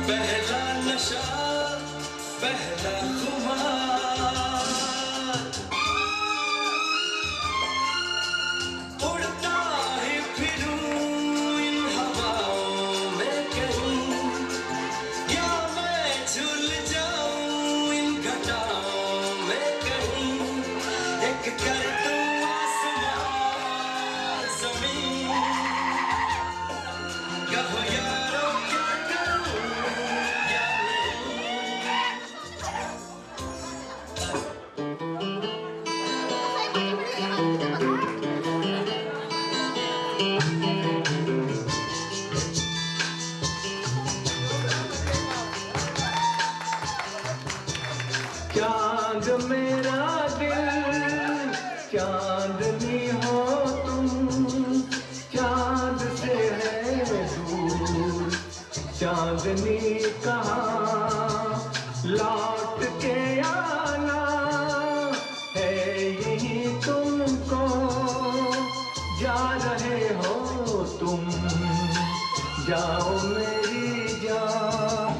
पहला नशा पहला खुमार, उड़ता ही फिरूं इन हवाओं में कहीं, या मैं झूल जाऊं इन घटाओं में कहीं। एक कर दूं आसमां ज़मीन, कहो यारो क्या करूं या चांद मेरा दिल चांदनी हो तुम, चांद से है दूर चांदनी कहाँ, लौट के आना है यही तुमको, जा रहे हो तुम जाओ मेरी जान।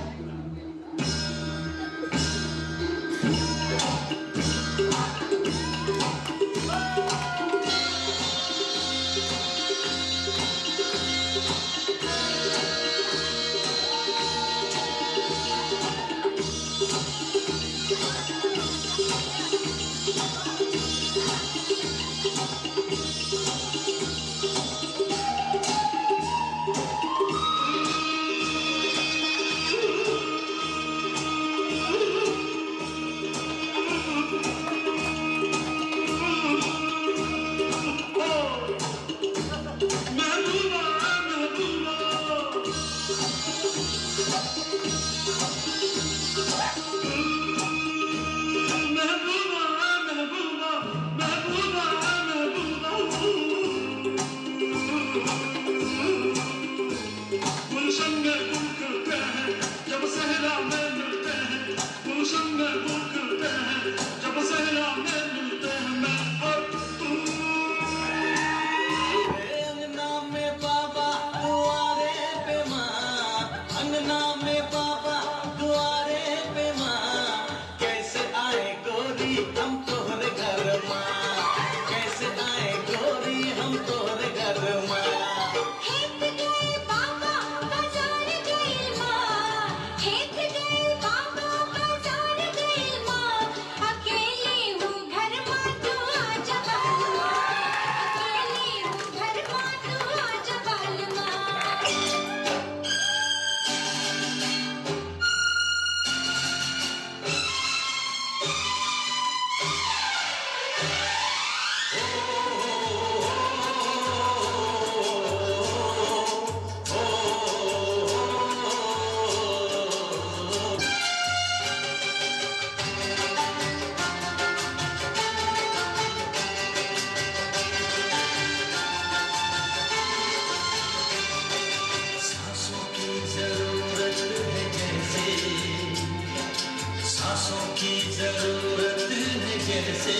सांसों की जरूरत है जैसे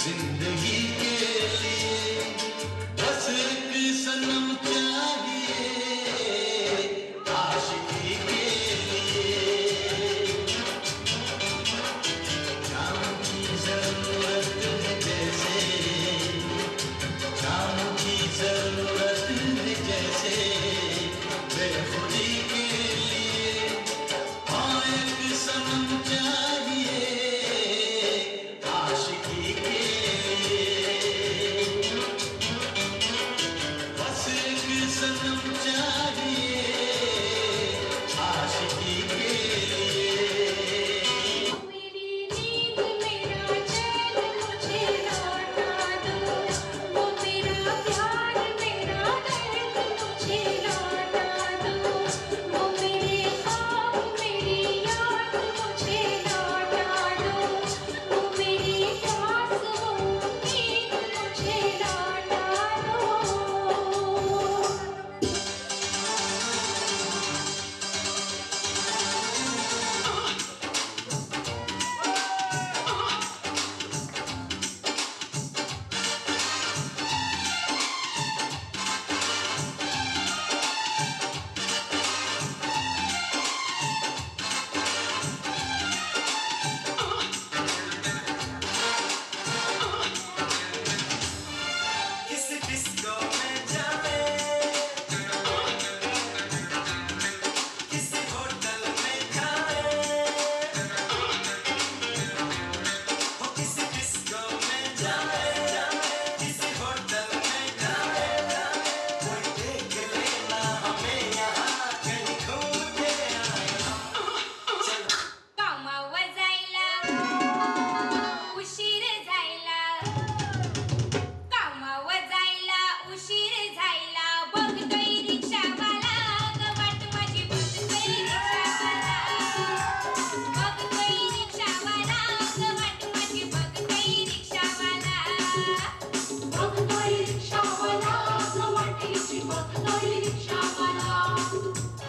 जिंदगी के लिए, बस एक सनम चाहिए आशिकी के लिए। जाम की जरूरत है जैसे, जाम की जरूरत है जैसे बेखुदी के लिए, हाँ एक सनम चाहिए आशिकी के लिए, बस एक सनम चाहिए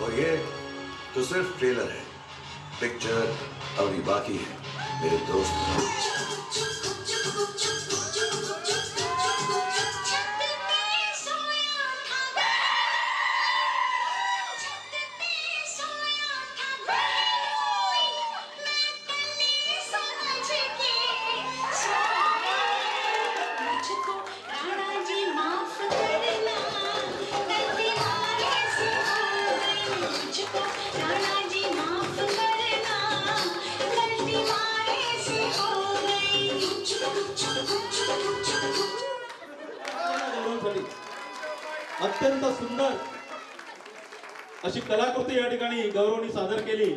और ये तो सिर्फ ट्रेलर है, पिक्चर अभी बाकी है मेरे दोस्त। अत्यंत सुंदर अशी कलाकृती या ठिकाणी गौरवनी सादर केली।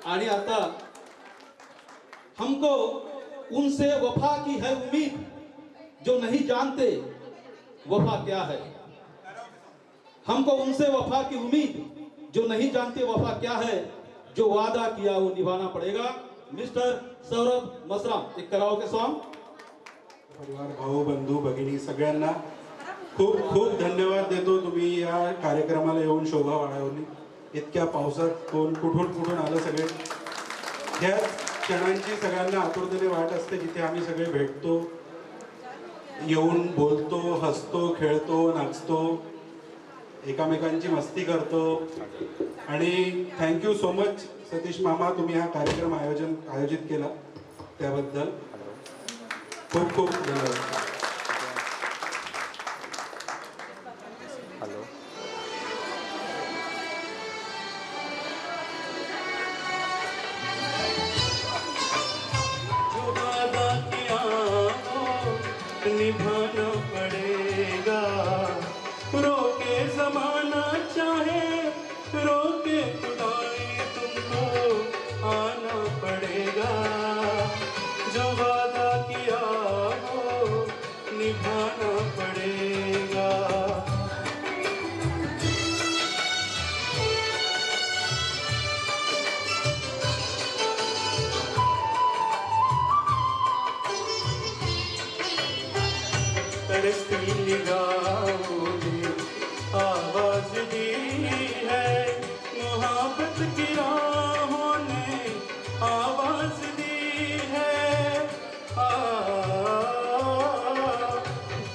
आणि आता हमको उनसे वफा की है उम्मीद जो नहीं जानते वफा क्या है। हमको उनसे वफा की उम्मीद जो नहीं जानते वफा क्या है, जो वादा किया वो निभाना पड़ेगा। मिस्टर सौरभ मसराम एक कराओके सॉन्ग। परिवार, भाऊ बंधू भगिनी सगळ्यांना खूप खूप धन्यवाद देतो। तुम्ही या कार्यक्रमाला येऊन शोभा वाढवली। इतक्या पावसात कुठून आलं सगळे। ह्या क्षणांची सगळ्यांना आतुरतेने वाट असते जिथे आम्ही सगळे भेटतो, येऊन बोलतो, हसतो, खेळतो, नाचतो, एकामेकांची मस्ती करतो। आणि थँक्यू सो मच सतीश मामा, तुम्ही हा कार्यक्रम आयोजित केला त्याबद्दल खूप खूप धन्यवाद। निभाना पड़ेगा, रोके जमाना चाहे रोके खुदाई, तुमको आना पड़ेगा। जो वादा किया हो निभाना पड़ेगा। तरसती निगाहों ने आवाज दी है, मोहब्बत की राहों ने आवाज दी है।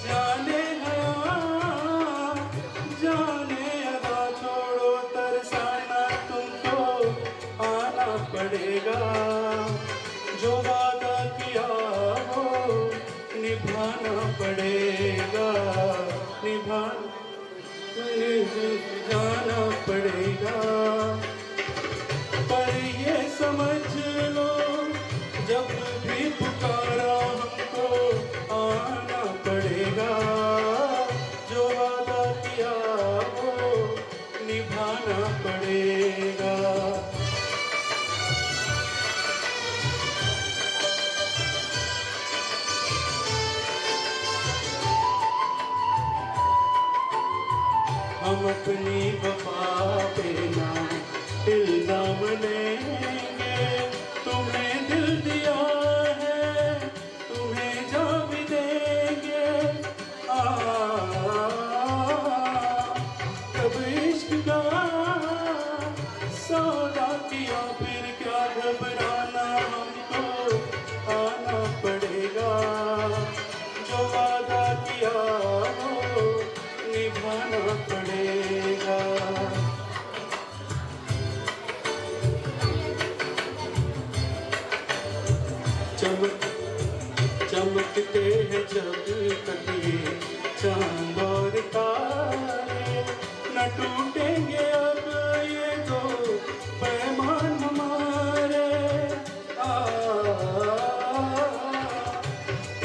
जाने जाने अदा छोड़ो तरसाना, तुमको आना पड़ेगा। जो वादा किया हो निभाना पड़ेगा, जाना पड़ेगा। पर ये समझ लो जब भी पुकारा हमको आना पड़ेगा। जो वादा किया हो निभाना पड़ेगा। हम अपनी वफा पे ना इल्जाम लेंगे, तुम्हें दिल दिया है तुम्हें जा भी देंगे। कब इश्क का सौदा किया फिर क्या घबराना, हमको आना पड़ेगा। जो वादा किया हो निभाना पड़ेगा। चमकते हैं जब कभी चांद और तारे, न टूटेंगे अब ये दो पैमान हमारे।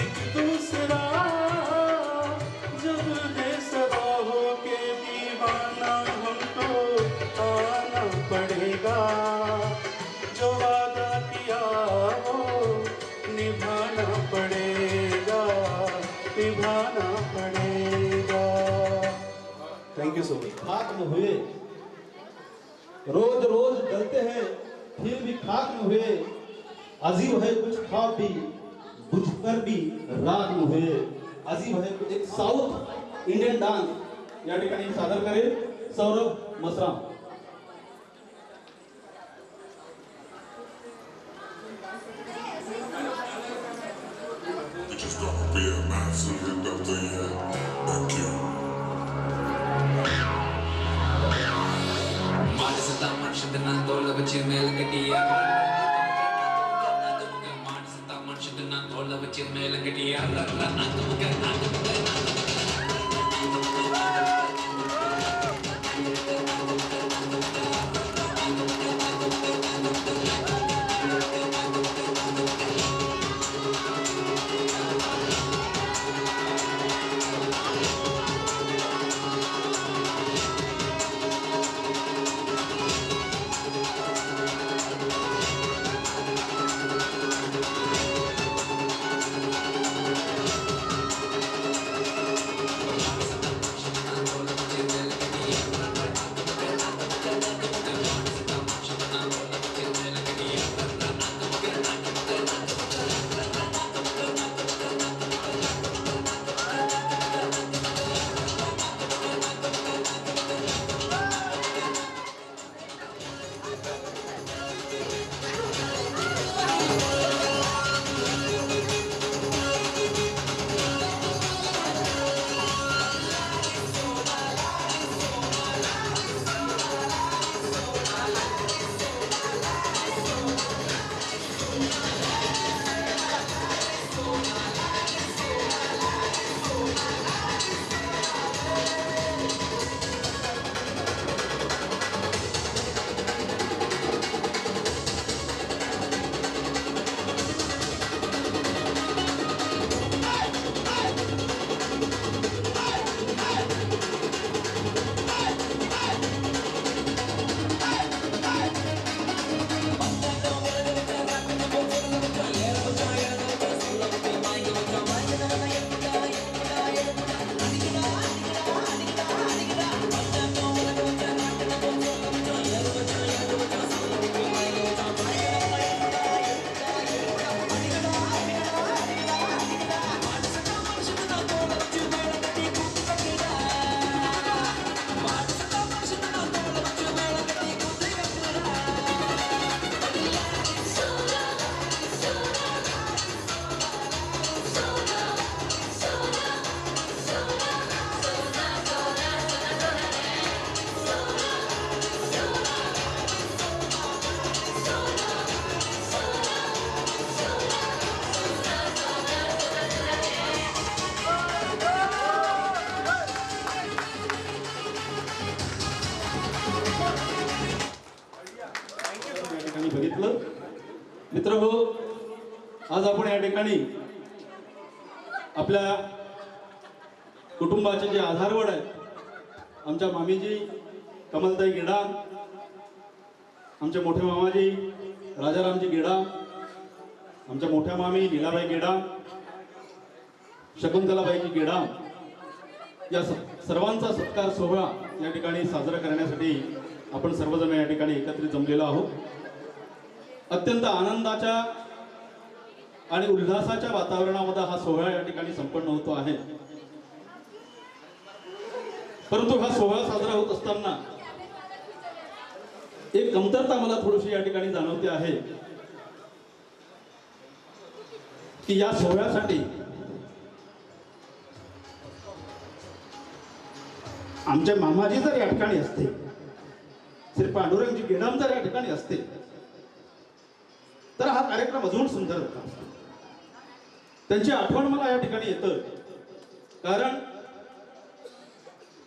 एक दूसरा जब दे सदा हो के दीवाना, हमको आना पड़ेगा। जो वादा किया हो निभाना पड़ेगा, निभाना पड़ेगा। Thank you so much. खाक में हुए, रोज रोज डलते हैं फिर भी खाक में हुए। अजीब है कुछ ख्वाब भी बुझकर भी राग में हुए। अजीब है एक साउथ इंडियन डान्स या ठिकाणी सादर करेल Saurabh Masram. It just gonna be a massive end of the year. Thank you. Madisata Manshadana Dola Vachimel Gadia. Madisata Manshadana Dola Vachimel Gadia. बघितलं मित्रहो, आज आपण या ठिकाणी आपल्या कुटुंबाचे जे आधारवड आहेत, आमच्या मामीजी कमलताई गेडाम, आमचे मोठे मामाजी राजारामजी गेडाम, आमच्या मोठ्या मामी लीलाबाई गेडाम, शकुंतलाबाईजी गेडाम, या सर्वांचा सत्कार सोहळा या ठिकाणी साजरा करण्यासाठी आपण सर्वजण या ठिकाणी एकत्रित जमलेलो आहोत. अत्यंत आनंदाच्या आणि उल्हासाच्या वातावरणामध्ये हा सोहळा या ठिकाणी संपन्न होतो आहे. परंतु हा सोहळा साजरा होत असताना एक कमतरता मला थोडीशी या ठिकाणी जाणवते आहे की या सोहळ्यासाठी आमचे मामाजी जर या ठिकाणी असते, श्री पांडुरंगजी गेडाम जर या ठिकाणी असते, तर हा कार्यक्रम अजून सुंदर होता. त्यांची आठवण मला या ठिकाणी येतं, कारण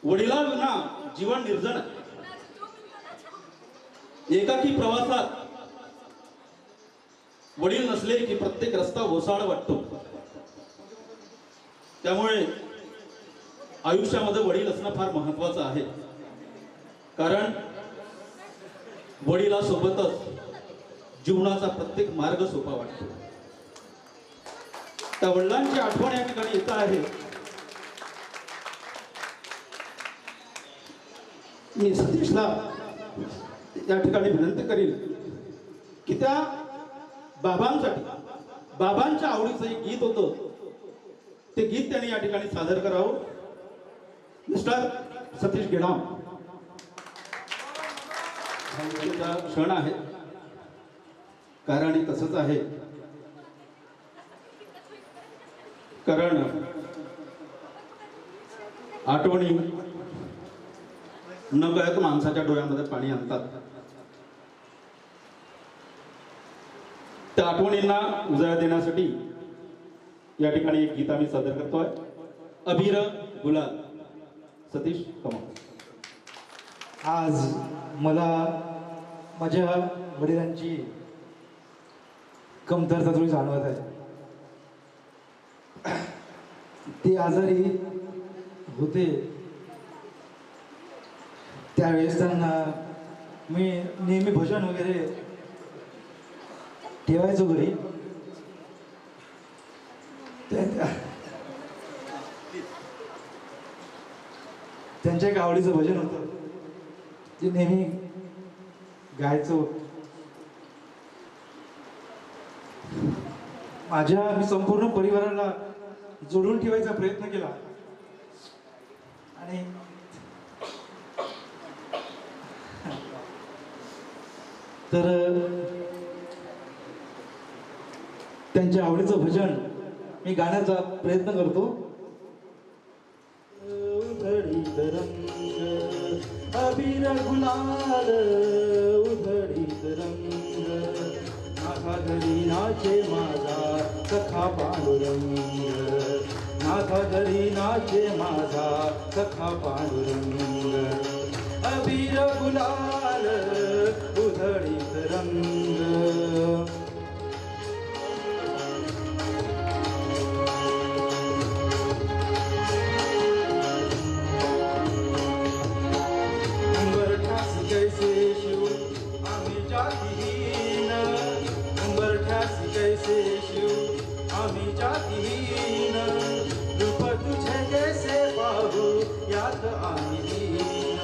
वडिलांविना जीवन निर्जन आहे. एकाकी प्रवासात वडील नसले की प्रत्येक रस्ता ओसाड वाटतो. त्यामुळे आयुष्यामध्ये वडील असणं फार महत्वाचं आहे, कारण वडिलांसोबतच जीवनाचा प्रत्येक मार्ग सोपा वाटतो. त्या वडिलांची आठवण या ठिकाणी येत आहे. मी सतीशला या ठिकाणी विनंती करील की त्या बाबांसाठी, बाबांच्या आवडीचं एक गीत होतं, ते गीत त्यांनी या ठिकाणी सादर करावं. मिस्टर सतीश गेडाम. भावनेचा क्षण आहे. कारण तसंच आहे, कारण आठवणी नकळत माणसाच्या डोळ्यामध्ये पाणी आणतात. त्या आठवणींना उजाळा देण्यासाठी या ठिकाणी एक गीत आम्ही सादर करतोय. अबीर गुलाल. सतीश कमाल. आज मला माझ्या वडिलांची कमतरता थोडी जाणवत आहे. ते आजारी होते त्यावेळेस त्यांना मी नेहमी भजन वगैरे ठेवायचो घरी. त्यांच्या एक आवडीचं भजन होतं ते नेहमी गायचो. मी संपूर्ण परिवाराला जोडून ठेवायचा प्रयत्न केला आणि तर त्यांच्या आवडीचं भजन मी गाण्याचा प्रयत्न करतो. उधळीत रंग अबीर गुलाल उधळीत रंग नाथा घरी नाचे माझा सखा पांडुरंग नाथा घरी नाचे माझा सखा पांडुरंग अबीर गुलाल उधळीत रंग. कैसे शिव आम्ही जातीहीन उंबरठ्यासी कैसे शिव आम्ही जातीहीन रूप तुझे कैसे पाहू यात आम्ही लीन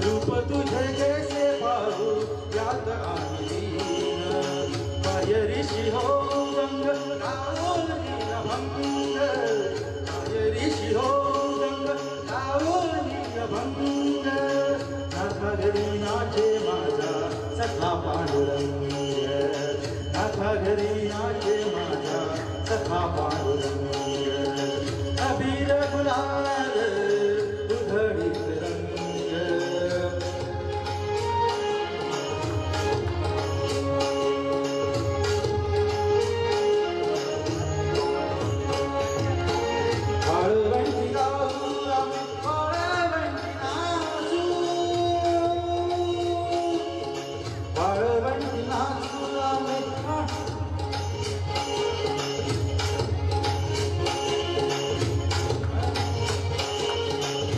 रूप तुझे कैसे पाहू यात आम्ही लीन काय ऋषी हो रंग राहुल नीलभंग काय ऋषी हो रंग राहुल नीलभंग नाथा घरी नाचे माझा सखा पांडुरंग नाथा घरी नाचे माझा सखा पांडुरंग अबीर गुलाल उधळीत रंग. वाळवंटी गाऊ आम्ही वाळवंटी नाचू वाळवंटी नाचू आम्ही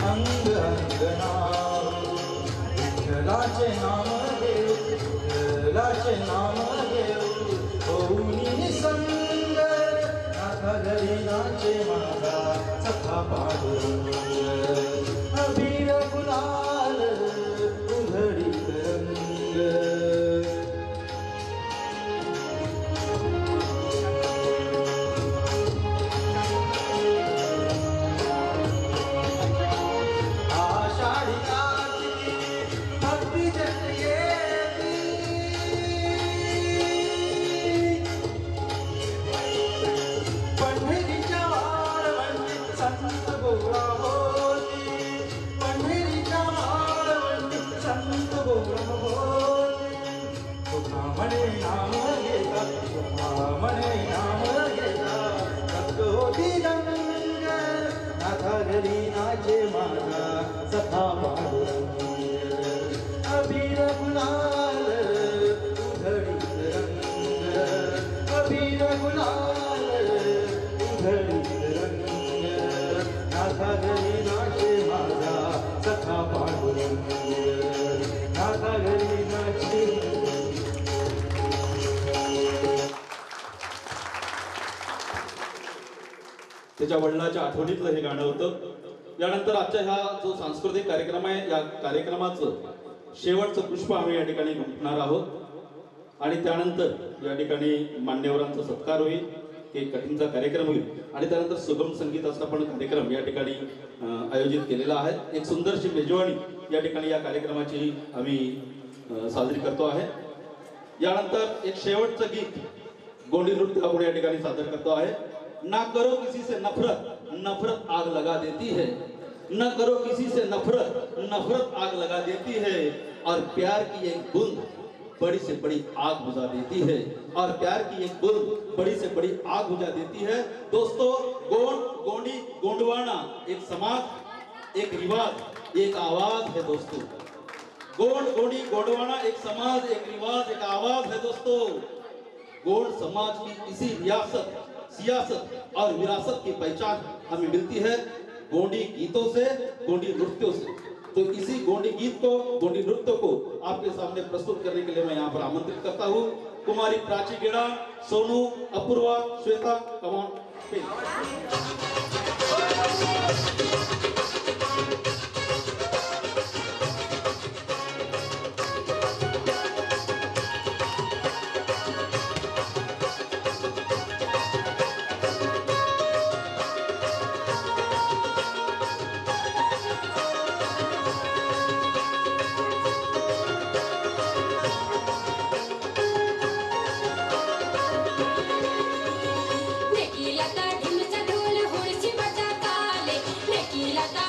अंग अंगनाऊ विठ्ठलाचे नाम घेऊ विठ्ठलाचे नाम घेऊ होऊनी संग नाथा घरी नाचे माझा सखा पांडुरंग अबीर गुलाल उधळीत रंग. आषाढी काठी भक्ती जन येती पंढरीच्या वाळवंटी संत गोळा होती पंढरीच्या वाळवंटी संत गोळा होती. तुका म्हणे नाम घेता तुका म्हणे नाम घेता भक्त होती दंग नाथा घरी नाचे माझा सखा पांडुरंग अबीर गुलाल उधळीत रंग अबीर गुलाल उधळीत रंग नाथा घरी नाचे माझा सखा पांडुरंग नाथा घरी नाचे. त्याच्या वडिलाच्या आठवणीतलं हे गाणं होतं. यानंतर आजच्या हा जो सांस्कृतिक कार्यक्रम आहे या कार्यक्रमाचं शेवटचं पुष्प आम्ही या ठिकाणी गुंफणार आहोत आणि त्यानंतर या ठिकाणी मान्यवरांचा सत्कार होईल. केक कटिंगचा कार्यक्रम होईल आणि त्यानंतर सुगम संगीताचा पण कार्यक्रम या ठिकाणी आयोजित केलेला आहे. एक सुंदरशी मेजवानी या ठिकाणी या कार्यक्रमाची आम्ही साजरी करतो आहे. यानंतर एक शेवटचं गीत गोंडी नृत्य आपण या ठिकाणी सादर करतो आहे. ना करो किसी से नफरत, नफरत आग लगा देती है. न करो किसी से नफरत, नफरत आग लगा देती है. और प्यार की एक बूंद बड़ी से बड़ी आग बुझा देती है. और प्यार की एक बूंद बड़ी से बड़ी आग बुझा देती है. दोस्तों, गोंड, गोंडी, गोंडवाना एक समाज, एक रिवाज, एक आवाज है दोस्तों. गोंड, गोंडी, गोंडवाना एक समाज, एक रिवाज, एक आवाज है दोस्तों. गोंड समाज की इसी रियासत, सियासत और विरासत की पहचान हमें मिलती है गोंडी गीतों से, गोंडी नृत्यों से. तो इसी गोंडी गीत को, गोंडी नृत्य को आपके सामने प्रस्तुत करने के लिए मैं यहाँ पर आमंत्रित करता हूँ कुमारी प्राची गेड़ा, सोनू, अपूर्वा, श्वेता, कमान. नेकी लता ढिमचा ढोल होळशी बजा काले, नेकी लता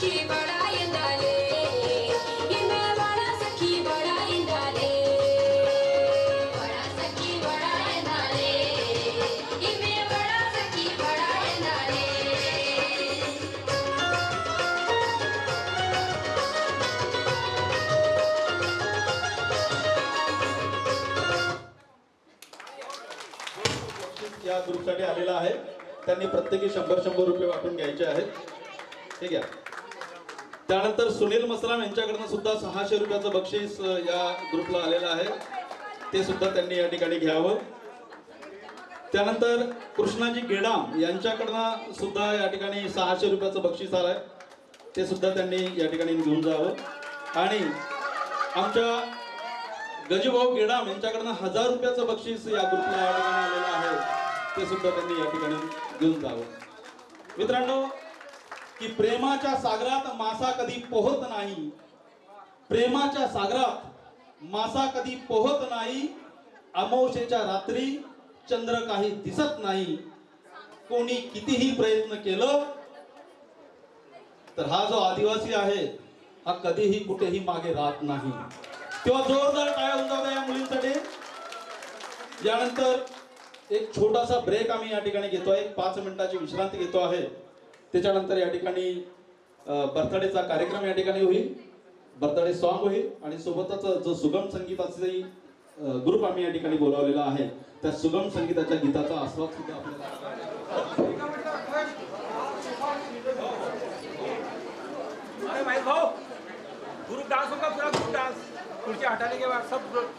सखी बड़ा इंदाले इमे बड़ा सखी बड़ा इंदाले बड़ा सखी बड़ा इंदाले इमे बड़ा सखी बड़ा इंदाले या ग्रुपसाठी आलेला आहे. त्यांनी प्रत्येकी 100-100 रुपये वाटून घ्यायचे आहेत. ठीक आहे. त्यानंतर सुनील मसराम यांच्याकडनं सुद्धा 600 रुपयाचं बक्षीस या ग्रुपला आलेलं आहे. ते सुद्धा त्यांनी या ठिकाणी घ्यावं. त्यानंतर कृष्णाजी गेडाम यांच्याकडनं सुद्धा या ठिकाणी 600 रुपयाचं बक्षीस आलंय. ते सुद्धा त्यांनी या ठिकाणी घेऊन जावं. आणि आमच्या गजूभाऊ गेडाम यांच्याकडनं 1000 रुपयाचं बक्षीस या ग्रुपला या ठिकाणी आलेलं आहे. ते सुद्धा त्यांनी या ठिकाणी घेऊन जावं. मित्रांनो, की प्रेमाच्या सागरात मासा कधी पोहत नाही. प्रेमाच्या सागरात मासा कधी पोहत नाही. अमावस्येच्या रात्री चंद्र काही दिसत नाही. कोणी कितीही प्रयत्न केलं तर हा जो आदिवासी आहे हा कधीही कुठेही मागे राहत नाही. तेव्हा जोरदार टाळ्या होऊन जाऊ द्या या मुलींसाठी. यानंतर एक छोटासा ब्रेक आम्ही या ठिकाणी घेतोय. 5 मिनिटाची विश्रांती घेतो आहे. त्याच्यानंतर या ठिकाणी बर्थडेचा कार्यक्रम या ठिकाणी होईल. बर्थडे सॉन्ग होईल आणि सोबतच जो सुगम संगीताचे ग्रुप आम्ही या ठिकाणी बोलावलेला आहे त्या सुगम संगीताच्या गीताचा आस्वाद सुद्धा आपल्याला. अरे भाई भाऊ, ग्रुप डांस होगा, पूरा ग्रुप डांस. कुर्सी हटाने के बाद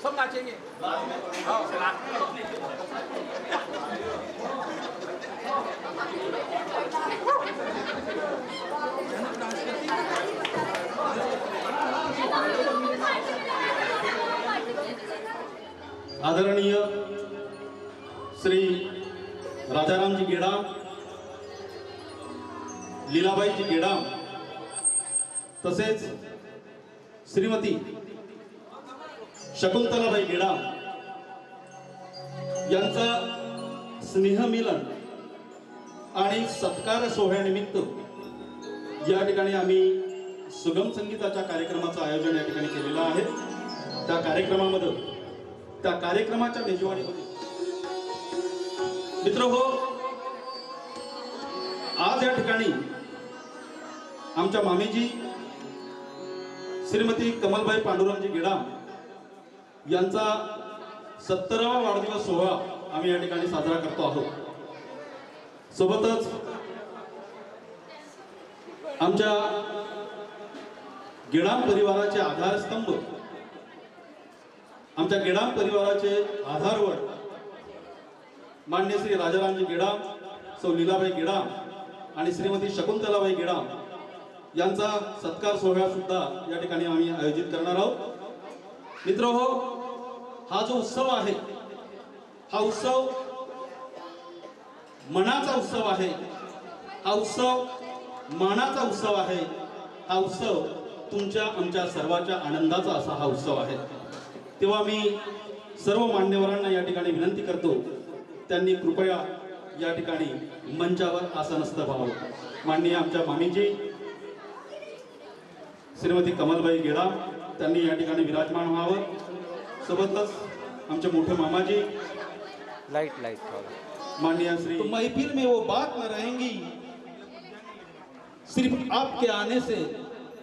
सब नाचेंगे. आदरणीय श्री राजारामजी गेडाम, लीलाबाईजी गेडाम तसेच श्रीमती शकुंतलाबाई गेडाम यांचा स्नेहमिलन आणि सत्कार सोहळ्यानिमित्त या ठिकाणी आम्ही सुगम संगीताच्या कार्यक्रमाचं आयोजन या ठिकाणी केलेलं आहे. त्या कार्यक्रमामध्ये त्या कार्यक्रमाच्या मेजवानीमध्ये मित्रहो, आज या ठिकाणी आमच्या मामीजी श्रीमती कमलबाई पांडुरंगजी गेडाम यांचा 70वा वाढदिवस सोहळा आम्ही या ठिकाणी साजरा करतो आहोत. सोबतच आमच्या गेडाम परिवाराचे आधारस्तंभ, आमच्या गेडाम परिवाराचे आधारवड मान्य श्री राजारामजी गेडाम, सौ लीलाबाई गेडाम आणि श्रीमती शकुंतलाबाई गेडाम यांचा सत्कार सोहळा सुद्धा या ठिकाणी आम्ही आयोजित करणार आहोत. मित्रहो, हा जो उत्सव आहे हा उत्सव मनाचा उत्सव आहे. हा उत्सव मानाचा उत्सव आहे. हा उत्सव तुमच्या आमच्या सर्वांच्या आनंदाचा असा हा उत्सव आहे. तेव्हा मी सर्व मान्यवरांना या ठिकाणी विनंती करतो, त्यांनी कृपया या ठिकाणी मंचावर आसनस्थ व्हावं. माननीय आमच्या मामीजी श्रीमती कमलबाई गेडाम त्यांनी या ठिकाणी विराजमान व्हावं. सोबतच आमचे मोठे मामाजी लाइट माननीय श्री. तो महफिल में वो बात न रहेंगी, सिर्फ आपके आने से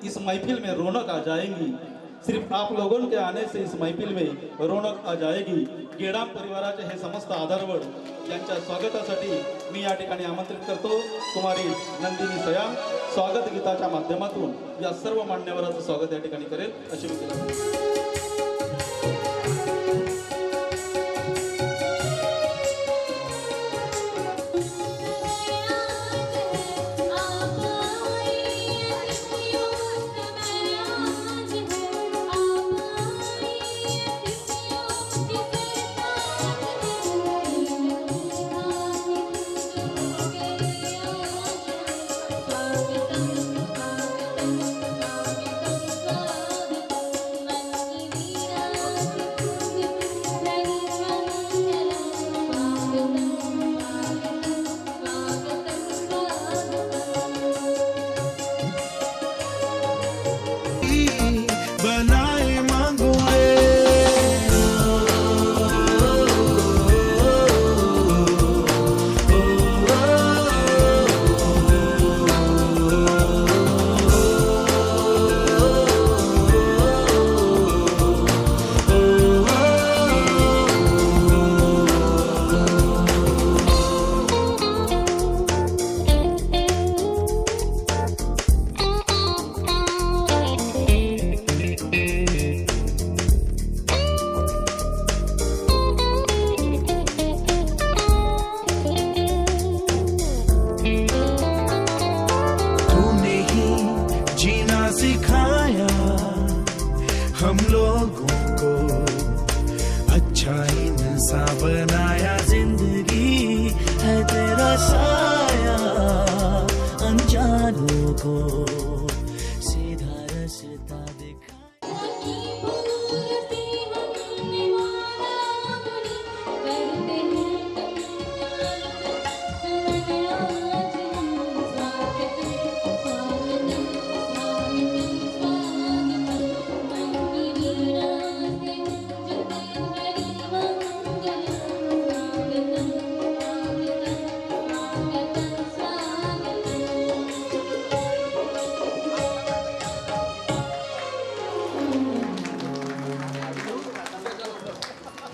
इस महफिल में रौनक आ जाएंगी. सिर्फ आप लोगों के आने से इस महफिल में रौनक आ जाएगी. गेडाम परिवाराचे हे समस्त आधारवड यांच्या स्वागतासाठी मी या ठिकाणी आमंत्रित करतो. कुमारी नंदिनी सयाम स्वागत गीताच्या माध्यमातून या सर्व मान्यवरांचं स्वागत या ठिकाणी करेल अशी मी विनंती. स्वागतम स्वागतम स्वागतम स्वागतम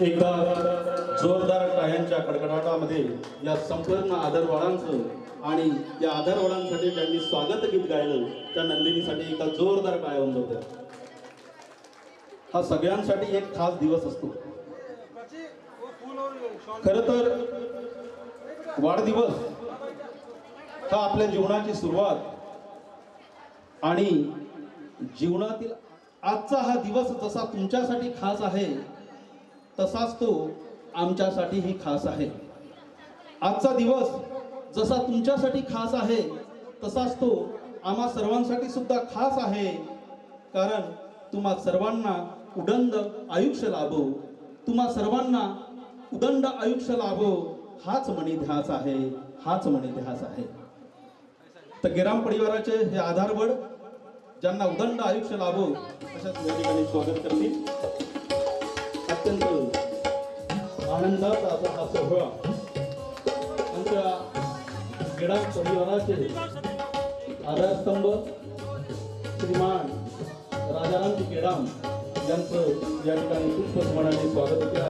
एकदा जोरदार टाळ्यांच्या कडकडाटामध्ये या संपूर्ण आदरवाळांचं आणि या आदरवाळांसाठी ज्यांनी स्वागत गीत गायलं त्या नंदिनीसाठी एकदा जोरदार टाळ्या होऊन जाऊ द्या. हा सगळ्यांसाठी एक खास दिवस असतो. खर तर वाढदिवस हा आपल्या जीवनाची सुरुवात आणि जीवनातील आजचा हा दिवस जसा तुमच्यासाठी खास आहे तसाच तो आमच्यासाठीही खास आहे. आजचा दिवस जसा तुमच्यासाठी खास आहे तसाच तो आम्हा सर्वांसाठी सुद्धा खास आहे. कारण तुम्हा सर्वांना उदंड आयुष्य लाभो, तुम्हा सर्वांना उदंड आयुष्य लाभो हाच मनी ध्यास आहे, हाच मनी ध्यास आहे. तर गिराम परिवाराचे हे आधारवड ज्यांना उदंड आयुष्य लाभो अशाच या ठिकाणी स्वागत करतील. अत्यंत आनंदाचा असा हा सोहळा आमच्या गिराम परिवाराचे आधारस्तंभ श्रीमान राजारामजी केडाम यांचं या ठिकाणी पुष्पस्मरणाने स्वागत केलं.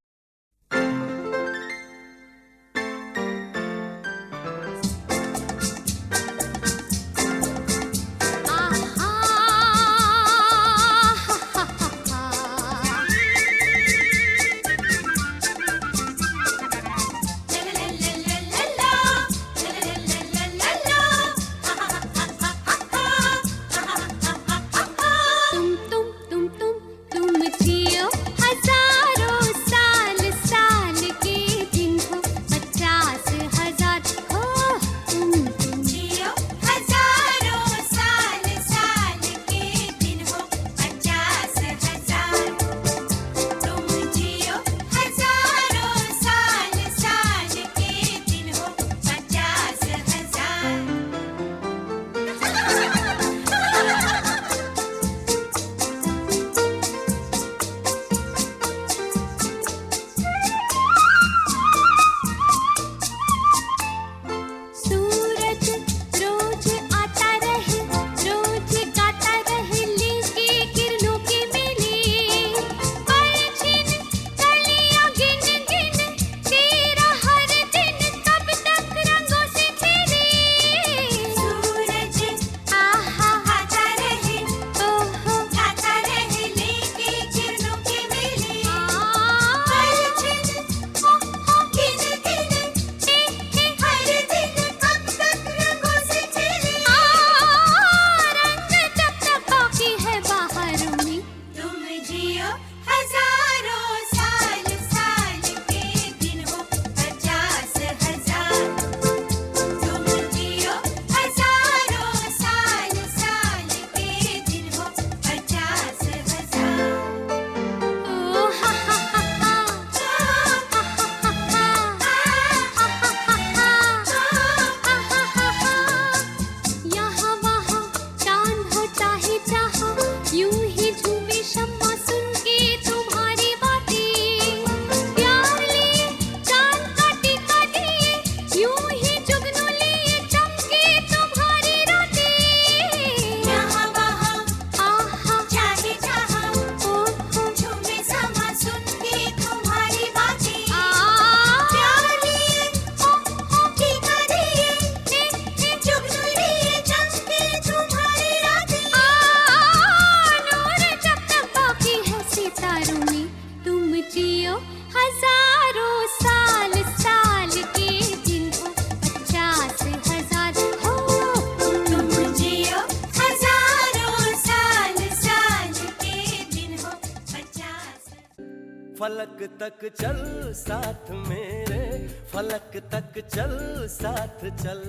फलक तक चल साथ मेरे, फलक तक चल साथ चल।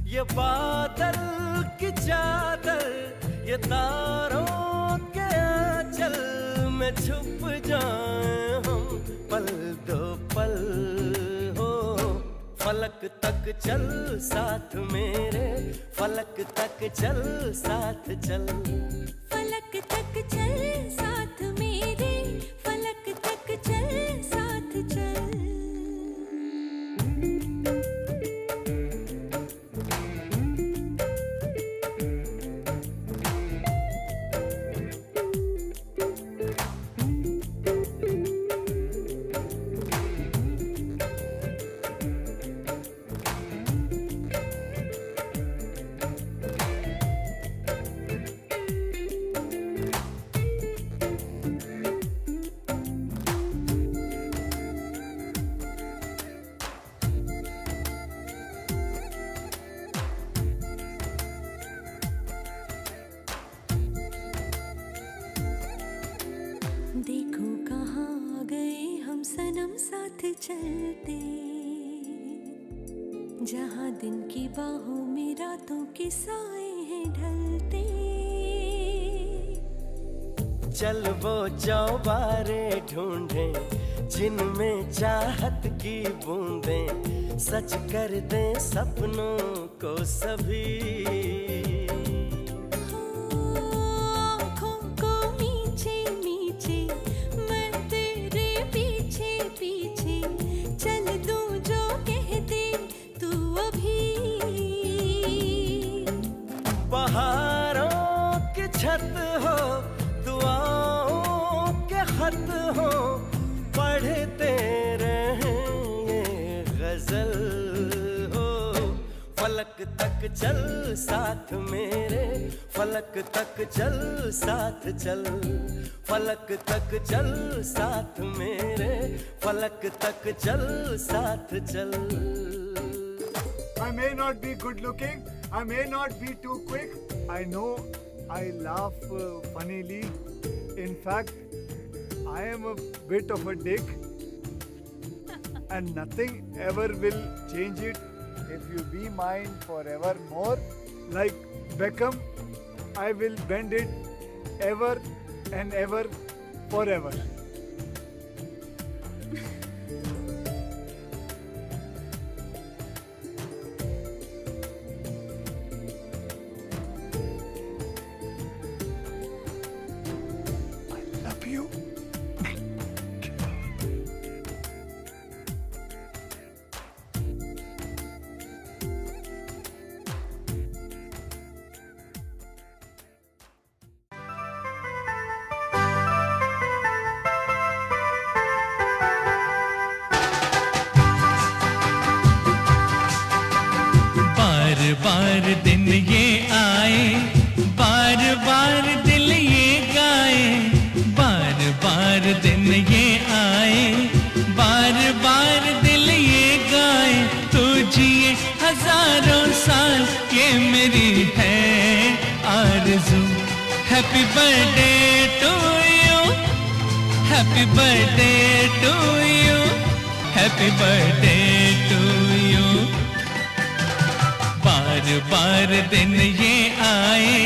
ये बादल की चादर, ये तारों के आंचल में छुप जाएं हम पल दो पल हो। फलक तक चल साथ मेरे, फलक तक चल साथ चल। फलक तक चल साथ मेरे, फलक तक चल साथ चल। जहाँ दिन की बाहों में रातों के साए हैं ढलते। चल वो चौबारे ढूंढे जिनमें चाहत की बूंदें सच कर दे सपनों को सभी। आँखों को नीचे नीचे मैं तेरे पीछे पीछे चल दूं जो कह दे तू अभी। बहारों की छत हो दुआओं के खत हो पढ़ते रहें ये गजल हो। फलक तक चल साथ मेरे फलक तक चल साथ चल फलक तक चल साथ मेरे फलक तक चल साथ चल। I may not be good looking, I may not be too quick. I know I laugh funnily. In fact, I am a bit of a dick. And nothing ever will change it if you be mine forevermore. Like Beckham, I will bend it ever and ever forever. बार दिन ये आए बार बार दिल ये गाए बार बार दिन ये आए बार बार दिल ये गाए तो जिए हजारों साल ये मेरी है आरज़ू। Happy birthday to you happy birthday to you happy birthday to you. बार बार दिन ये आए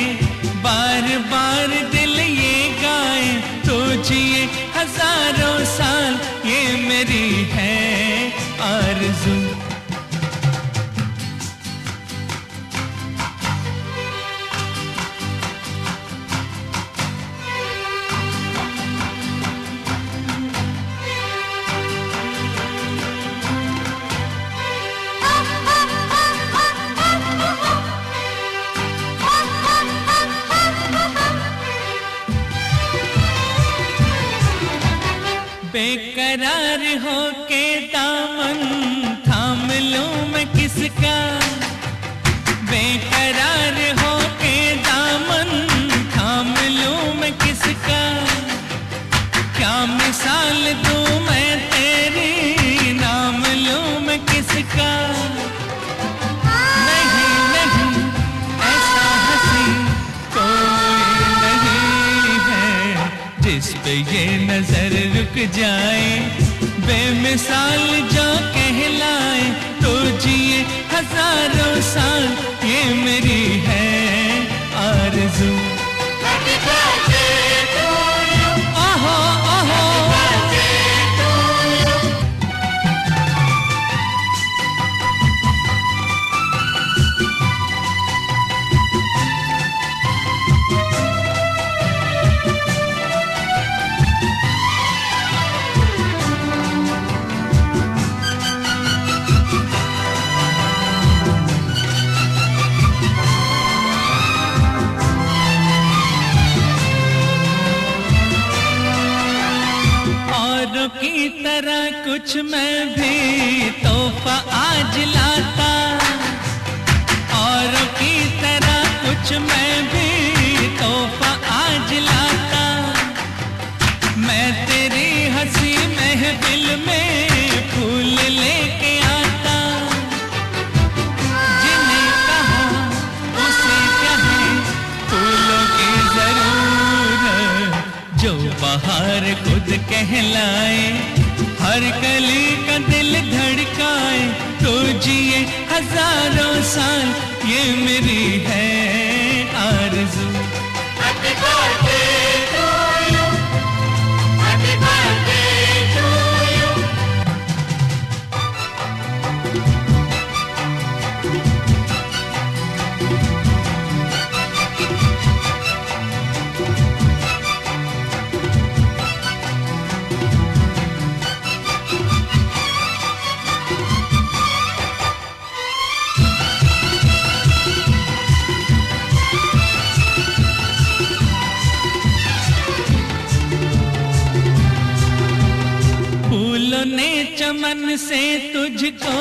बार बार दिल ये गाए तो जिए हजारों साल ये मेरी है आरज़ू। बेकरार हो के दामन थाम लूं मैं किसका बेकरार हो के दामन थाम लूं मैं किसका। क्या मिसाल दूं मैं तेरी नाम लूं मैं किसका। नहीं नहीं ऐसा हंसी कोई नहीं है जिस पे ये नजर रुक जाए बेमिसाल जो कहलाए तो जिए हजारों साल ये मेरी है आरज़ू। हैप्पी बर्थडे टू यू ओहो ओहो हैप्पी बर्थडे टू यू। की तरह कुछ मैं भी तोहफा आज लाता औरों की तरह कुछ मैं भी तोहफा आज लाता। मैं तेरी हंसी महफिल में फूल लेके आता। जिन्हें कहा उसे कहे फूलों की जरूरत जो बाहर खुद कहलाए हर कली का दिल धड़काए तो जिए हजारों साल ये मेरी है आरज़ू। Happy birthday to you. Happy birthday to you. फूलों ने चमन से तुझको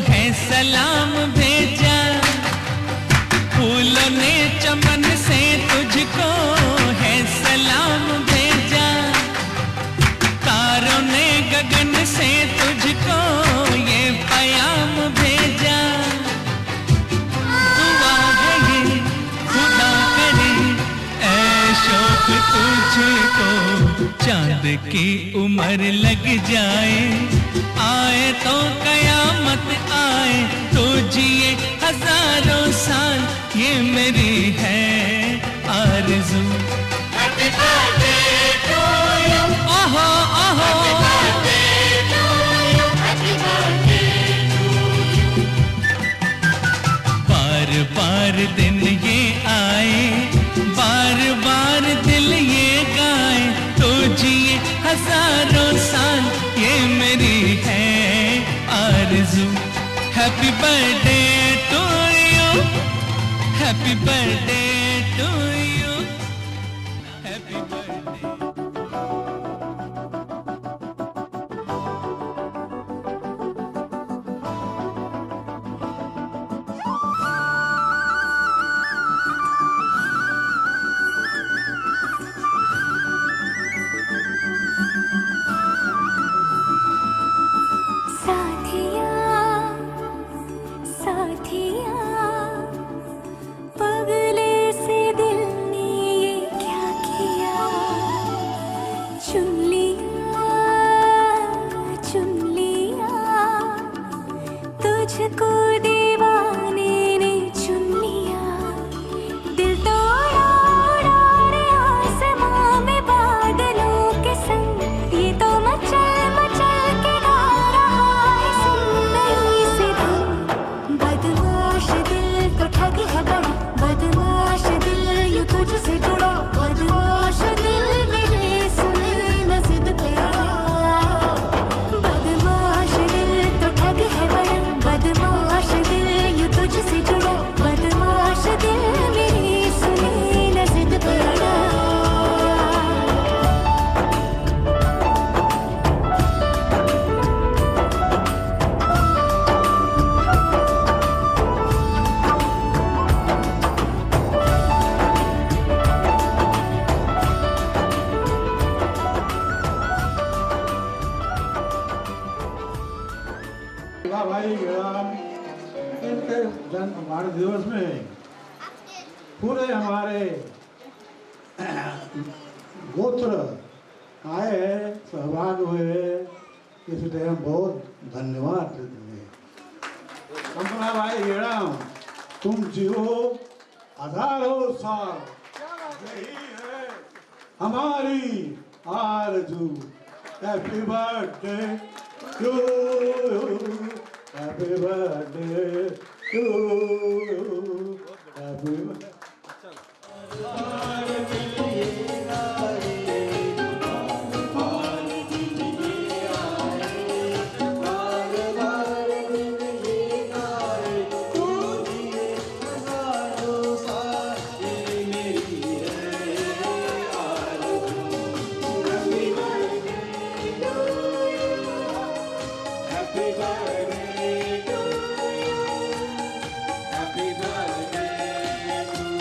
है सलाम भेजा, फूलों ने चमन से तुझको है सलाम भेजा, तारों ने गगन से तुझको ये पैगाम भेजा। दुआ है ये खुदा करे ऐ शौक तुझको चांद की उम्र लग जाए, आए तो कयामत आए तो जिए हजारों साल ये मेरी है आरज़ू। Happy birthday to you. ओहो ओहो Happy birthday to you. Happy birthday to you. बार बार दिन ये आए, बार बार दिल ये गाए तो जिए हजारों साल ये मेरी है आरज़ू। Happy birthday to you, happy birthday to you, happy birthday. पगले से दिल ने ये क्या किया, चुन लिया तुझको दीवाने ने चुन लिया। दिल तोड़ा उड़ा रे आसमां में बादलों के संग, ये तो मचल मचल के गा रहा है सुंदरी से धुन। बदमाश दिल तो ठग है बड़ा, बदमाश दिल यूं तुझसे जुड़ा, बदमाश दिल मेरे सुने न जिद तेरा। बदमाश दिल तो ठग है बड़ा, बदमाश दिल यूं तुझसे जुड़ा, बदमाश दिल मेरे सुने न जिद तेरा। भाई इनके जन्म हमारे दिवस में पूरे हमारे गोत्र आए हैं, सहभाग हुए हैं, इसलिए हम बहुत धन्यवाद देते हैं। कंपना भाई गेड़ाम, तुम जियो हजारों साल, यही है हमारी आरज़ू। Happy birthday to you, happy birthday to you, happy birthday. Happy birthday to you.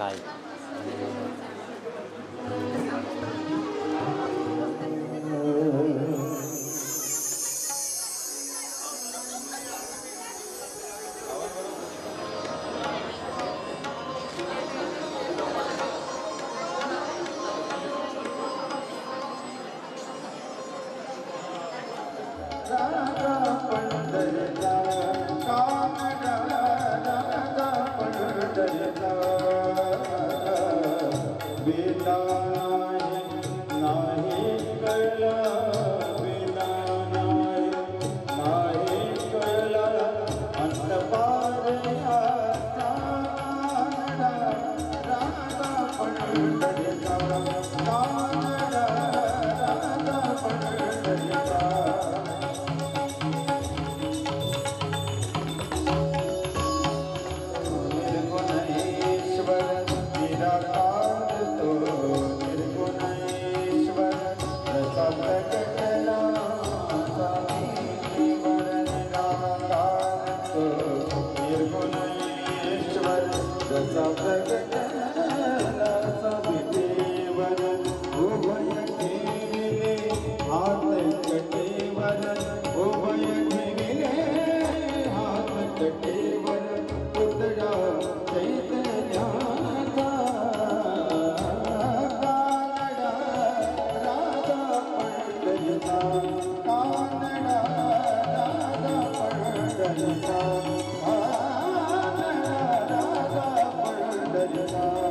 नाही. Radha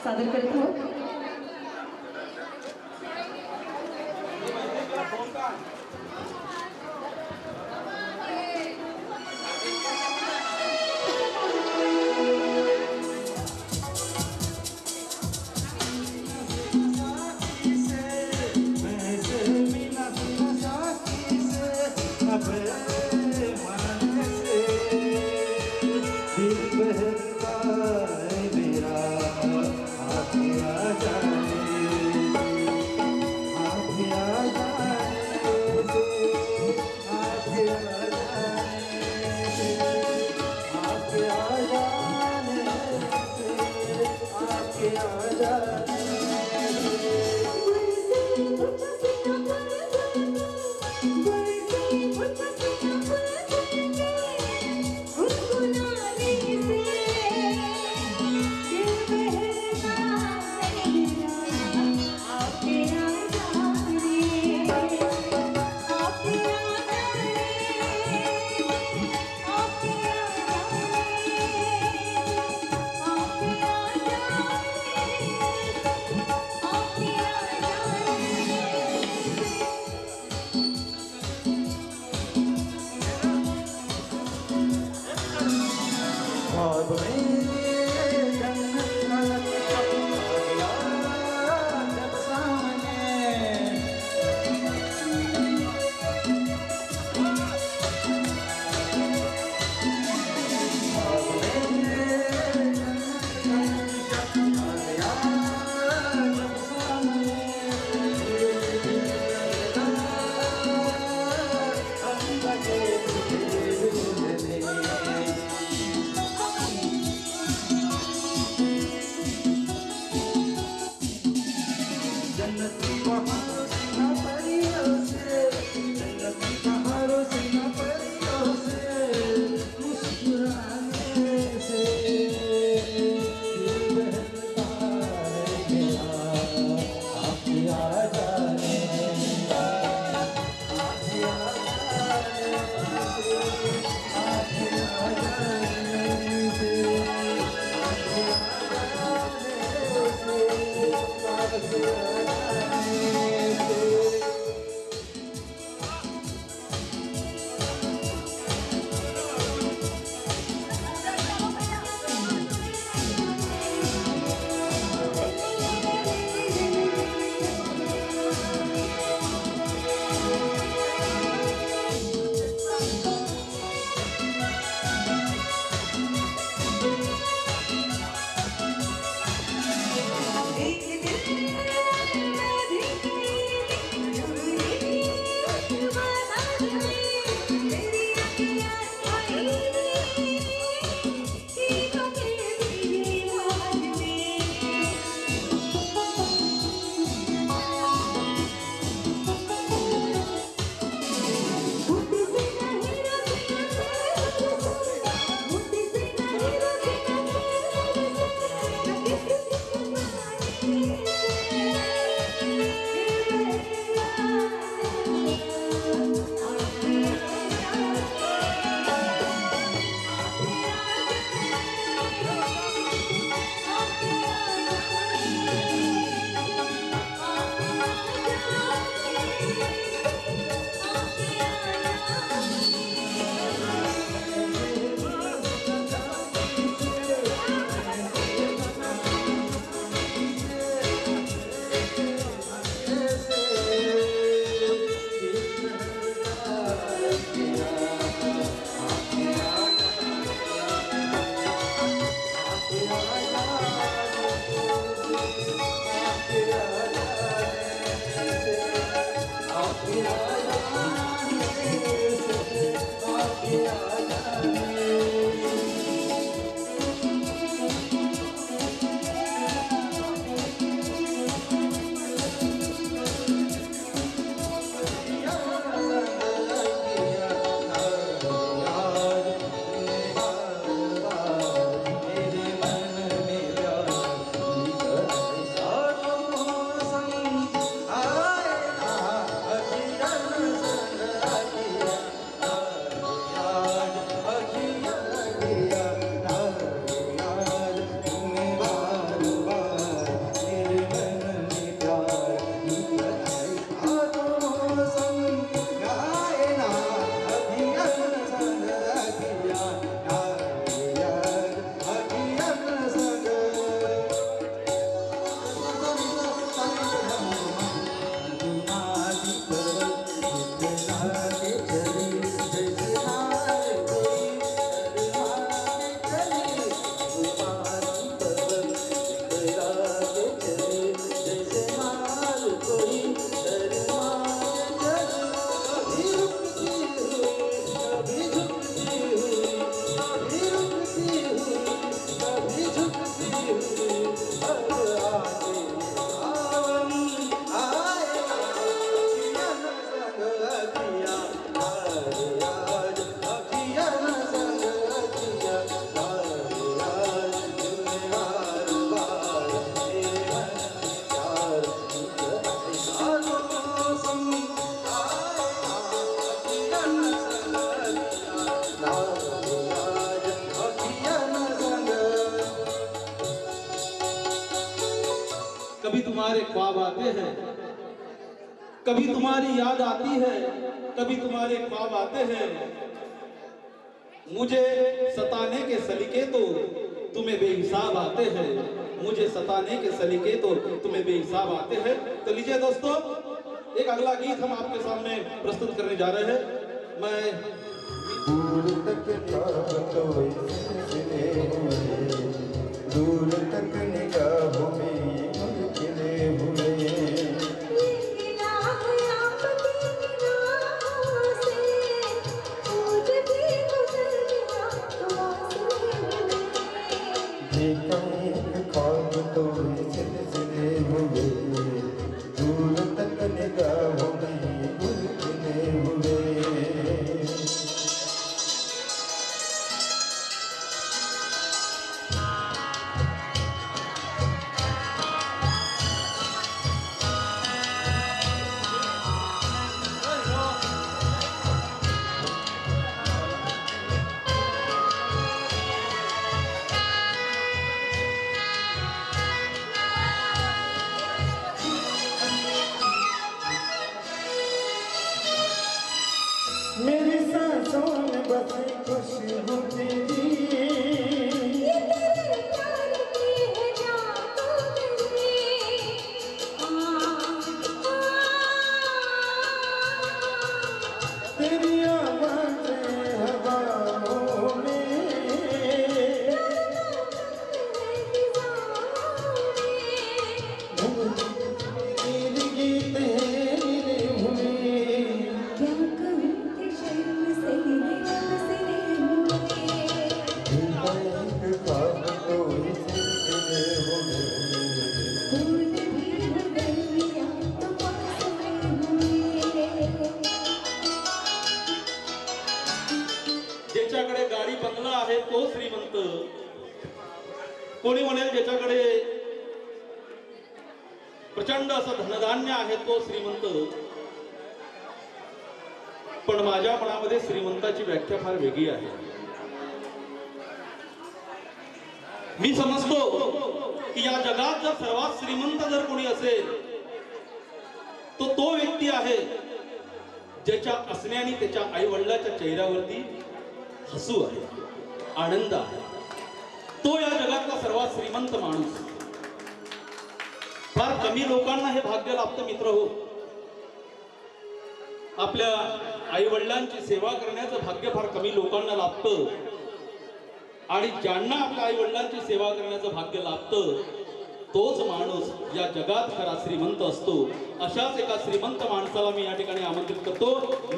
सादर करीत आहोत. तुम्हारे ख्वाब आते हैं, कभी तुम्हारी याद आती है, कभी तुम्हारे ख्वाब आते हैं। मुझे सताने के सलीके तो तुम्हें बेहिसाब आते हैं, मुझे सताने के सलीके तो तुम्हें बेहिसाब आते हैं। तो लीजिए दोस्तों, एक अगला गीत हम आपके सामने प्रस्तुत करने जा रहे हैं। मैं दूर तक निगाहों में खिले हुए ख्वाब तो सिलसिले हुए, दूर तक निगाहों में खिले हुए। मेरी सांसों में बसी खुशबू तेरी, तेरी आवाज़ें हवाओं में, मेरी गीत है मिले हुए। ज्याच्याकडे गाडी बंगला आहे तो श्रीमंत, कोणी म्हणेल ज्याच्याकडे प्रचंड असं धनधान्य आहे तो श्रीमंत, पण माझ्या मनामध्ये श्रीमंताची व्याख्या फार वेगळी आहे. मी समजतो की या जगात जर सर्वात श्रीमंत जर कोणी असेल तो तो व्यक्ती आहे ज्याच्या असण्याने त्याच्या आई वडिलांच्या चेहऱ्यावरती हसू आहे, आनंद आहे. तो या जगातला सर्वात श्रीमंत माणूस. फार कमी लोकांना हे भाग्य लाभतं मित्र हो. आपल्या आई वडिलांची सेवा करण्याचं भाग्य फार कमी लोकांना लाभतं, आणि ज्यांना आपल्या आई वडिलांची सेवा करण्याचं भाग्य लाभतं तोच माणूस या जगात खरा श्रीमंत असतो. अशाच एका श्रीमंत माणसाला मी या ठिकाणी आमंत्रित करतो.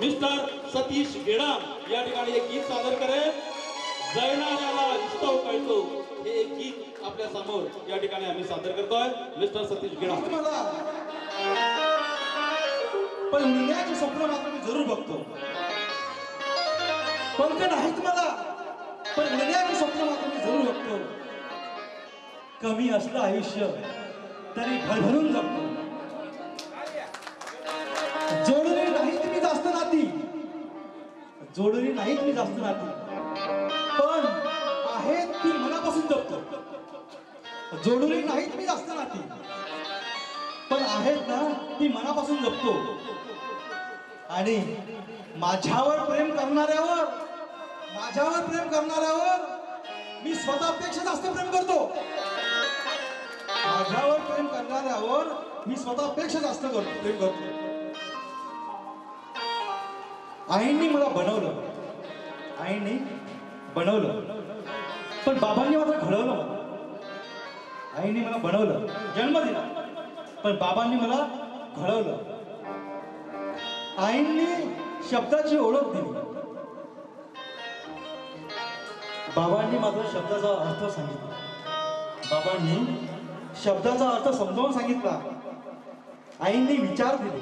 मिस्टर सतीश गेडाम या ठिकाणी एक गीत सादर करेल. जळणाऱ्याला विस्तव कळतो हे एक गीत आपल्या समोर या ठिकाणी आम्ही सादर करतोय. मिस्टर सतीश गेडाम. पण निघण्याचे स्वप्न मात्र मी जरूर बघतो. पंख नाहीत मला, पण निघण्याचे स्वप्न मात्र मी जरूर बघतो. कमी असलं आयुष्य तरी भरभरून जगतो. जोडली नाहीत मी जास्त नाती, जोडली नाहीत मी जास्त नाती, पण आहेत ती मनापासून जगतो. जोडली नाहीत मी जास्त नाती, पण आहेत ना ती मनापासून जगतो. आणि माझ्यावर प्रेम करणाऱ्यावर मी स्वतःपेक्षा जास्त प्रेम करतो. माझ्यावर प्रेम करणाऱ्यावर मी स्वतःपेक्षा जास्त प्रेम करतो. आईंनी मला बनवलं, पण बाबांनी मात्र घडवलं मला. आईंनी मला बनवलं, जन्म दिला, पण बाबांनी मला घडवलं. आईंनी शब्दाची ओळख दिली, बाबांनी मात्र शब्दाचा अर्थ सांगितला. बाबांनी शब्दाचा अर्थ समजावून सांगितला. आईंनी विचार दिले,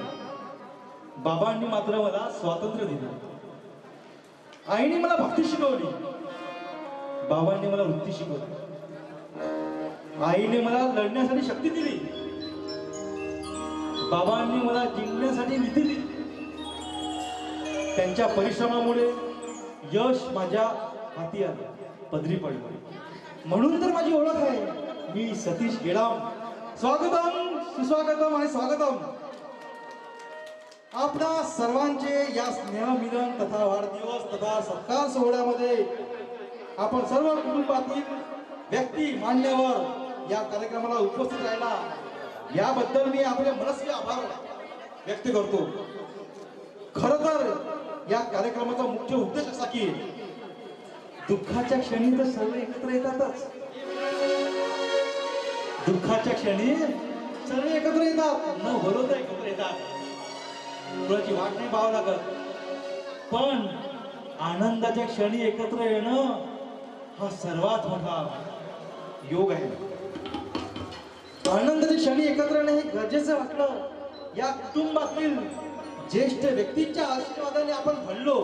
बाबांनी मात्र मला स्वातंत्र्य दिलं. आईने मला भक्ती शिकवली, बाबांनी मला वृत्ती शिकवली. आईने मला लढण्यासाठी शक्ती दिली, बाबांनी मला जिंकण्यासाठी नीती दिली. त्यांच्या परिश्रमामुळे यश माझ्या हाती आलं, पदरी पडलं. म्हणून तर माझी ओळख आहे, मी सतीश गेडाम. स्वागतम सुस्वागतम आणि स्वागतम. आपणा सर्वांचे या स्नेहमिलन तथा वाढदिवस तथा सत्कार सोहळ्यामध्ये आपण सर्व कुटुंबातील व्यक्ती मान्यवर या कार्यक्रमाला उपस्थित राहिला याबद्दल मी आपले मनस्वी आभार व्यक्त करतो. खरं तर या कार्यक्रमाचा मुख्य उद्देश असा की दुःखाच्या क्षणी तर सर्व एकत्र येतातच. दुःखाच्या क्षणी सर्व एकत्र येतात, न भरोसा एकत्र येतात. कुणाची वाट नाही पाहावं लागत. पण आनंदाच्या क्षणी एकत्र येणं हा सर्वात मोठा योग आहे. आनंदाच्या क्षणी एकत्र येणं हे गरजेचं वाटलं. या कुटुंबातील ज्येष्ठ व्यक्तींच्या आशीर्वादाने आपण घडलो.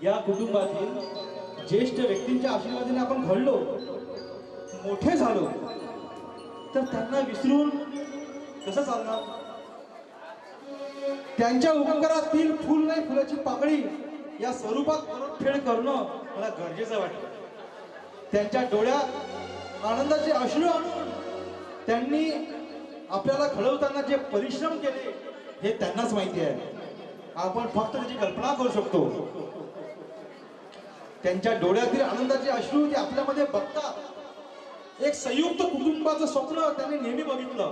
या कुटुंबातील ज्येष्ठ व्यक्तींच्या आशीर्वादाने आपण घडलो, मोठे झालो. तर त्यांना विसरून कसं चालणार? त्यांच्या उपकारातील फुल नाही फुलाची पाकळी या स्वरूपात परतफेड करणं मला गरजेचं वाटतं. त्यांच्या डोळ्यात आनंदाचे अश्रू आणून त्यांनी आपल्याला घडवताना जे परिश्रम केले हे त्यांनाच माहिती आहे. आपण फक्त त्याची कल्पना करू शकतो. त्यांच्या डोळ्यातील आनंदाचे अश्रू ते आपल्यामध्ये बघतात. एक संयुक्त कुटुंबाचं स्वप्न त्यांनी नेहमी बघितलं.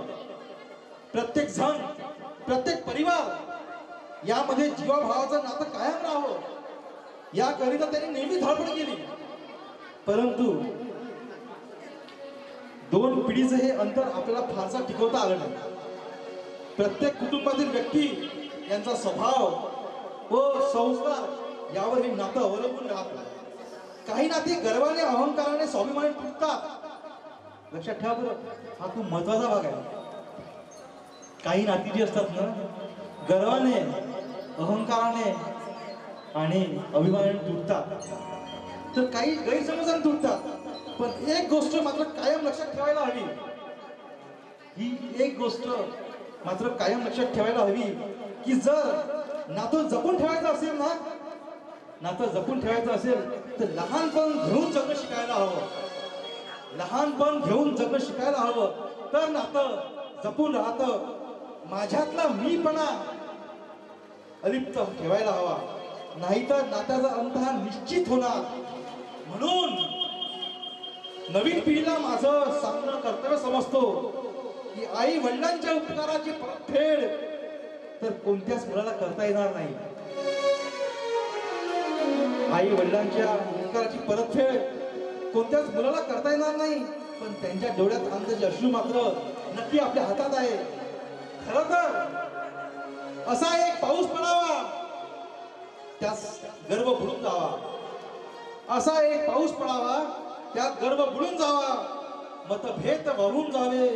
प्रत्येक जण, प्रत्येक परिवार यामध्ये जीवाभावाचं नातं कायम राहावं याकरिता त्यांनी नेहमी धडपड केली. परंतु दोन पिढीचं हे अंतर आपल्याला फारसा टिकवता आलं नाही. प्रत्येक कुटुंबातील व्यक्ती यांचा स्वभाव व संस्कार यावर हे नातं अवलंबून राहतं. काही नाती गर्वाने अहंकाराने स्वाभिमानी तुटतात. लक्षात ठेवा बरं, हा खूप महत्वाचा भाग आहे. काही नाती जी असतात ना, गर्वाने अहंकाराने आणि अभिमानाने तुटतात. तर काही गैरसमजाने तुटतात. पण एक गोष्ट मात्र कायम लक्षात ठेवायला हवी. ही एक गोष्ट मात्र कायम लक्षात ठेवायला हवी की जर नातं जपून ठेवायचं असेल ना, नातं जपून ठेवायचं असेल तर लहानपण घेऊन जगणं शिकायला हवं. लहानपण घेऊन जगणं शिकायला हवं. तर नातं जपून राहतं. माझ्यातला मीपणा अलिप्त ठेवायला हवा, नाहीतर नात्याचा अंत हा निश्चित होणार. म्हणून नवीन पिढीला माझं सांगणं कर्तव्य समजतो की आई वडिलांच्या उपकाराची परतफेड तर कोणत्याच मुलाला करता येणार नाही. आई वडिलांच्या उपकाराची परतफेड कोणत्याच मुलाला करता येणार नाही. पण त्यांच्या डोळ्यात आनंदाचे अश्रू मात्र नक्की आपल्या हातात आहे. खरं तर असा एक पाऊस पडावा, त्यास गर्व बुडून जावा. असा एक पाऊस पडावा, त्यात गर्व बुडून जावा. मतभेद वाहून जावे,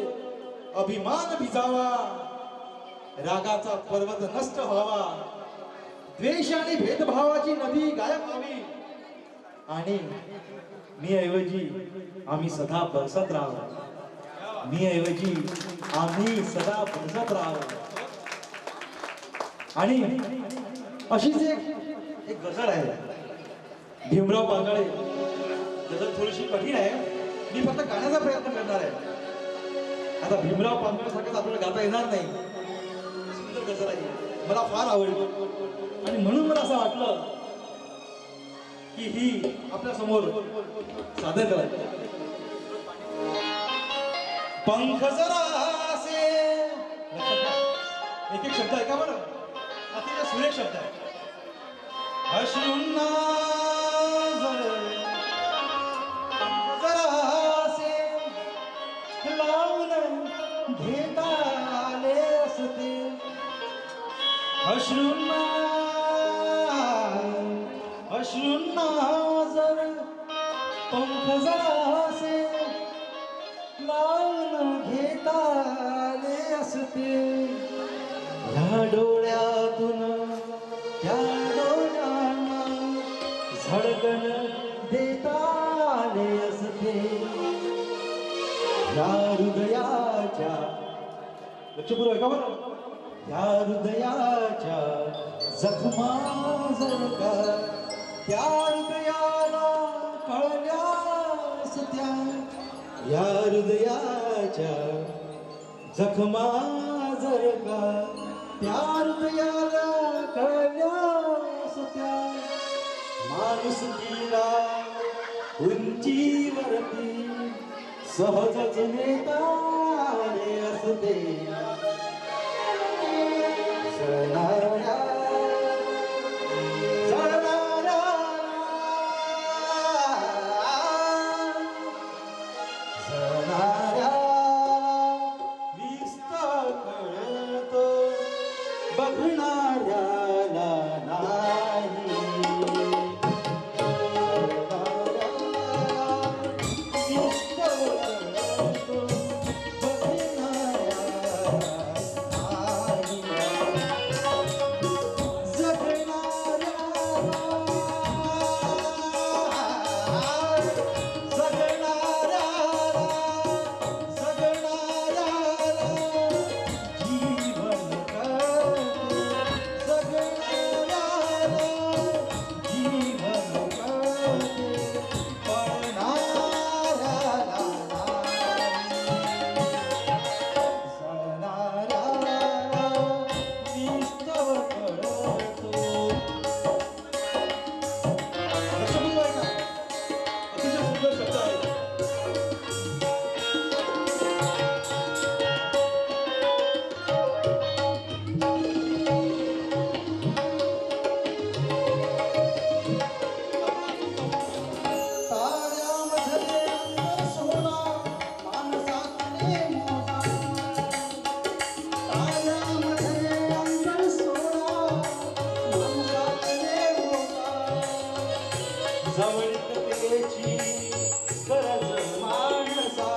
अभिमान भिजावा. रागाचा पर्वत नष्ट व्हावा. द्वेष आणि भेदभावाची नदी गायब व्हावी. आणि मी ऐवजी आम्ही सदा बरसत राहावं. मी ऐवजी आम्ही सदा बरसत राहावं. आणि अशीच एक गझल आहे भीमराव पांगाळे. गझल थोडीशी कठीण आहे, मी फक्त गाण्याचा प्रयत्न करणार आहे. आता भीमराव पांगाळे सारखंच आपल्याला गाता येणार नाही. सुंदर गझल आहे, मला फार आवडली. आणि म्हणून मला असं वाटलं की ही आपल्या समोर सादर करायची. पंख जरासे, एक एक शब्द ऐका बरं, अतिशय सुरेख शब्द आहे. अश्रूंना जरासे लावून घेता आले असते. अश्रूंना जर पंख जरासे लावून घेता आले असते. ह्या डोळ्यातून त्या डोळ्यांना झडकन देता आले असते. ह्या हृदयाच्या, लक्षपूर्वक का बरं, ह्या हृदयाच्या जखमा जर का त्या हृदयाला कळल्या असत्या. या हृदयाच्या जखमा जर का प्यार याला कळल्यास त्या माणुसकीला उंचीवरती सहजच नेताने असते जळणाऱ्या बघणाऱ्याला नाही जवळीकतेची गरज माणसा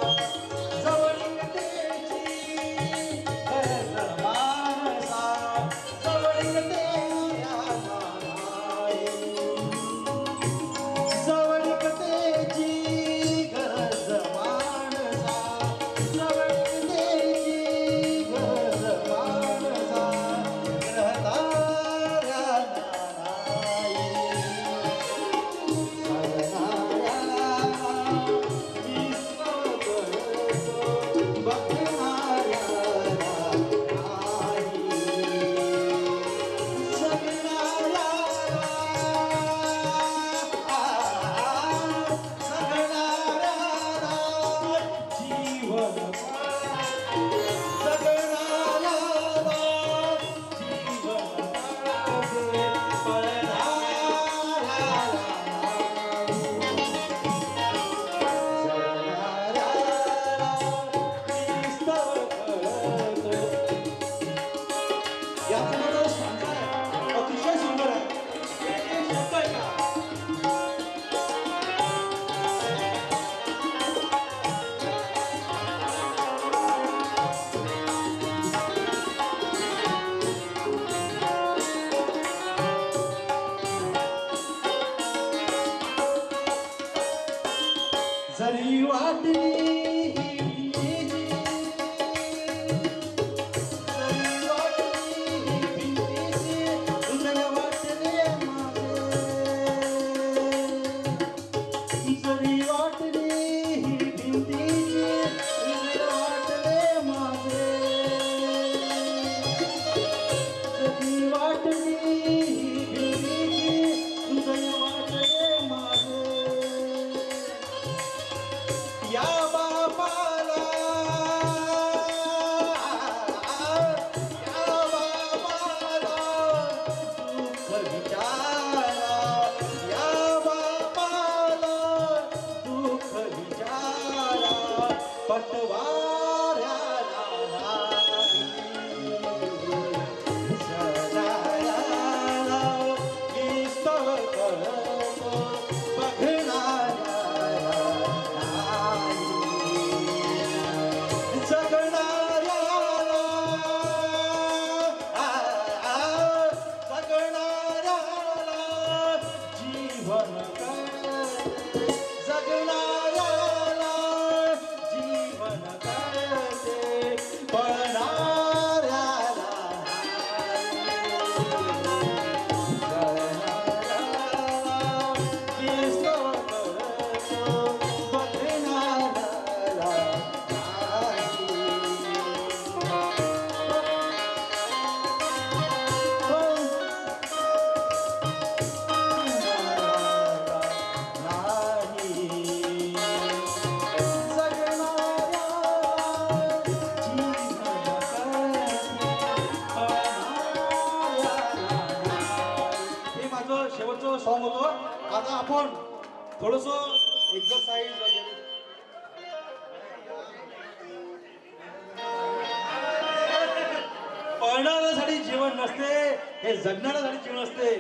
जवळीकतेची गरज माणसा जवळीकतेच्या नाही जवळीकतेची गरज माणसा जवळीकतेची गरज माणसा रहताऱ्या अतिशय सुंदर आहे जरी वाटली होतो आता आपण थोडस एक्सरसाइज वगैरे पळणाऱ्यासाठी जीवन नसते हे जगणाऱ्यासाठी जीवन असते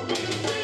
मेरी